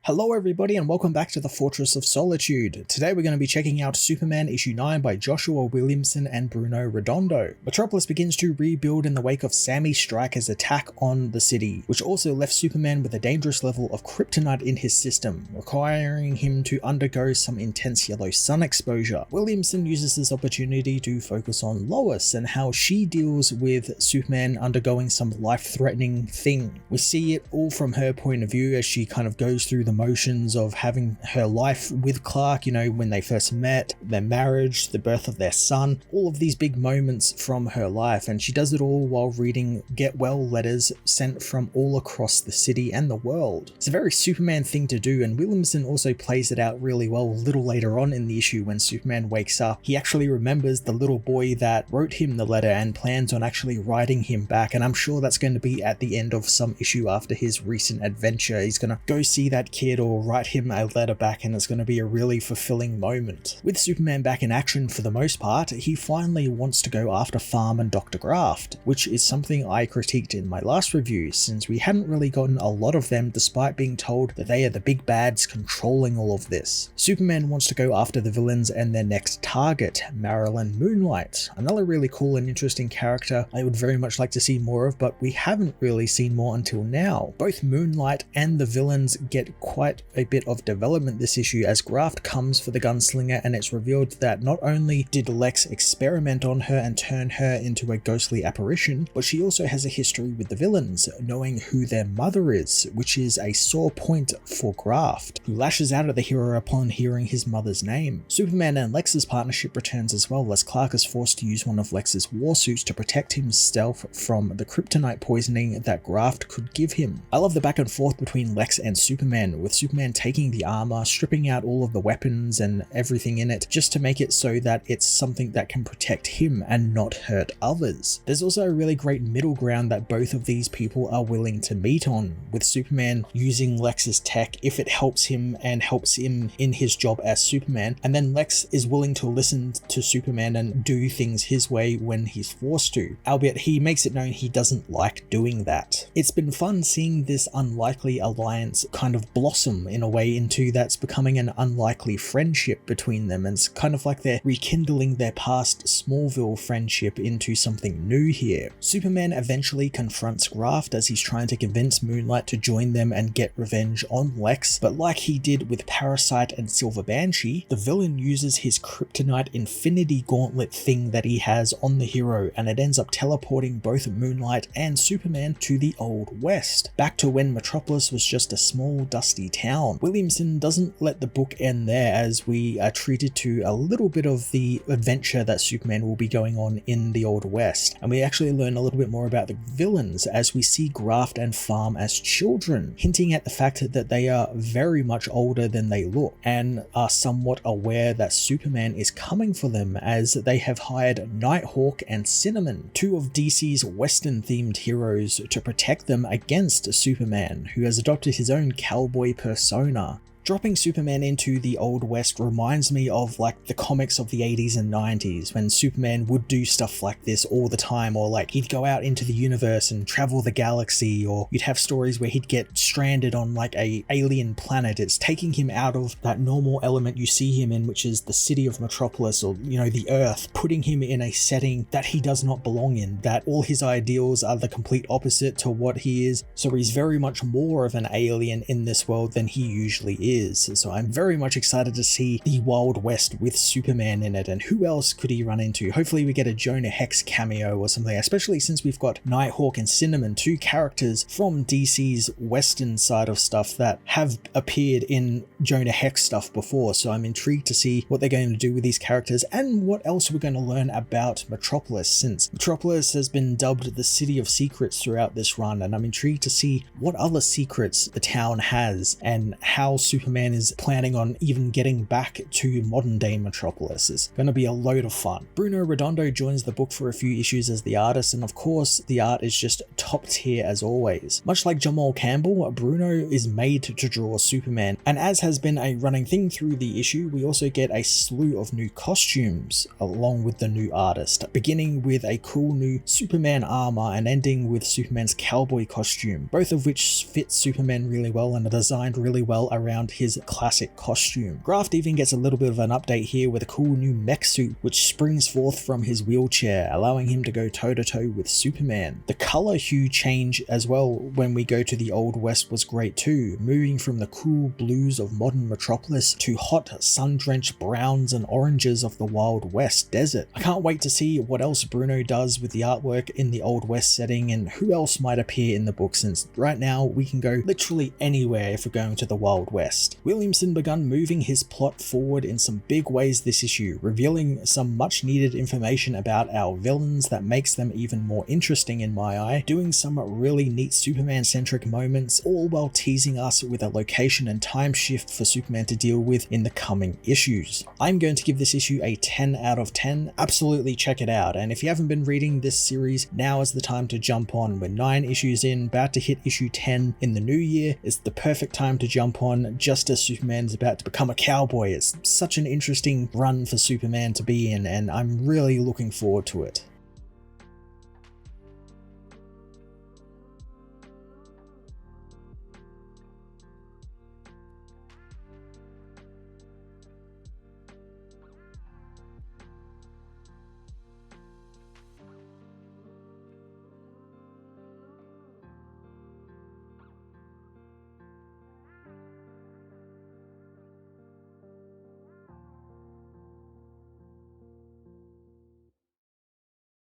Hello everybody and welcome back to the Fortress of Solitude. Today we're going to be checking out Superman issue 9 by Joshua Williamson and Bruno Redondo. Metropolis begins to rebuild in the wake of Sammy Stryker's attack on the city, which also left Superman with a dangerous level of kryptonite in his system, requiring him to undergo some intense yellow sun exposure. Williamson uses this opportunity to focus on Lois and how she deals with Superman undergoing some life-threatening thing. We see it all from her point of view as she kind of goes through the motions of having her life with Clark, when they first met, their marriage, the birth of their son, all of these big moments from her life, and she does it all while reading get well letters sent from all across the city and the world. It's a very Superman thing to do, and Williamson also plays it out really well a little later on in the issue when Superman wakes up. He actually remembers the little boy that wrote him the letter and plans on actually writing him back, and I'm sure that's going to be at the end of some issue after his recent adventure. He's going to go see that kid or write him a letter back, and it's going to be a really fulfilling moment. With Superman back in action for the most part, he finally wants to go after Farm and Dr. Graft, which is something I critiqued in my last review, since we hadn't really gotten a lot of them despite being told that they are the big bads controlling all of this. Superman wants to go after the villains and their next target, Marilyn Moonlight, another really cool and interesting character I would very much like to see more of, but we haven't really seen more until now. Both Moonlight and the villains get quite a bit of development this issue as Graft comes for the gunslinger, and it's revealed that not only did Lex experiment on her and turn her into a ghostly apparition, but she also has a history with the villains, knowing who their mother is, which is a sore point for Graft, who lashes out at the hero upon hearing his mother's name. Superman and Lex's partnership returns as well, as Clark is forced to use one of Lex's war suits to protect himself from the kryptonite poisoning that Graft could give him. I love the back and forth between Lex and Superman, with Superman taking the armor, stripping out all of the weapons and everything in it, just to make it so that it's something that can protect him and not hurt others. There's also a really great middle ground that both of these people are willing to meet on, with Superman using Lex's tech if it helps him and helps him in his job as Superman, and then Lex is willing to listen to Superman and do things his way when he's forced to, albeit he makes it known he doesn't like doing that. It's been fun seeing this unlikely alliance kind of blossom in a way into that's becoming an unlikely friendship between them, and it's kind of like they're rekindling their past Smallville friendship into something new here. Superman eventually confronts Graft as he's trying to convince Moonlight to join them and get revenge on Lex, but like he did with Parasite and Silver Banshee, the villain uses his kryptonite infinity gauntlet thing that he has on the hero, and it ends up teleporting both Moonlight and Superman to the Old West, back to when Metropolis was just a small dusty town. Williamson doesn't let the book end there, as we are treated to a little bit of the adventure that Superman will be going on in the Old West, and we actually learn a little bit more about the villains as we see Graft and Farm as children, hinting at the fact that they are very much older than they look and are somewhat aware that Superman is coming for them, as they have hired Nighthawk and Cinnamon, two of DC's Western themed heroes, to protect them against Superman, who has adopted his own cowboy persona. Dropping Superman into the Old West reminds me of like the comics of the 80s and 90s, when Superman would do stuff like this all the time, or like he'd go out into the universe and travel the galaxy, or you'd have stories where he'd get stranded on like a alien planet. It's taking him out of that normal element you see him in, which is the city of Metropolis, or the Earth, putting him in a setting that he does not belong in, that all his ideals are the complete opposite to what he is, so he's very much more of an alien in this world than he usually is. So I'm very much excited to see the Wild West with Superman in it, and who else could he run into? Hopefully we get a Jonah Hex cameo or something, especially since we've got Nighthawk and Cinnamon, two characters from DC's Western side of stuff that have appeared in Jonah Hex stuff before, so I'm intrigued to see what they're going to do with these characters and what else we're going to learn about Metropolis, since Metropolis has been dubbed the City of Secrets throughout this run, and I'm intrigued to see what other secrets the town has and how Superman Superman is planning on even getting back to modern day Metropolis. Is going to be a load of fun. Bruno Redondo joins the book for a few issues as the artist, and of course the art is just top tier as always. Much like Jamal Campbell, Bruno is made to draw Superman, and as has been a running thing through the issue, we also get a slew of new costumes along with the new artist, beginning with a cool new Superman armor and ending with Superman's cowboy costume, both of which fit Superman really well and are designed really well around his classic costume. Graft even gets a little bit of an update here with a cool new mech suit which springs forth from his wheelchair, allowing him to go toe to toe with Superman. The color hue change as well when we go to the Old West was great too, moving from the cool blues of modern Metropolis to hot sun-drenched browns and oranges of the Wild West desert. I can't wait to see what else Bruno does with the artwork in the Old West setting and who else might appear in the book, since right now we can go literally anywhere if we're going to the Wild West. Williamson begun moving his plot forward in some big ways this issue, revealing some much needed information about our villains that makes them even more interesting in my eye, doing some really neat Superman centric moments, all while teasing us with a location and time shift for Superman to deal with in the coming issues. I'm going to give this issue a 10 out of 10. Absolutely check it out, and if you haven't been reading this series, now is the time to jump on. We're 9 issues in, about to hit issue 10 in the new year. It's the perfect time to jump on just as Superman is about to become a cowboy. It's such an interesting run for Superman to be in, and I'm really looking forward to it.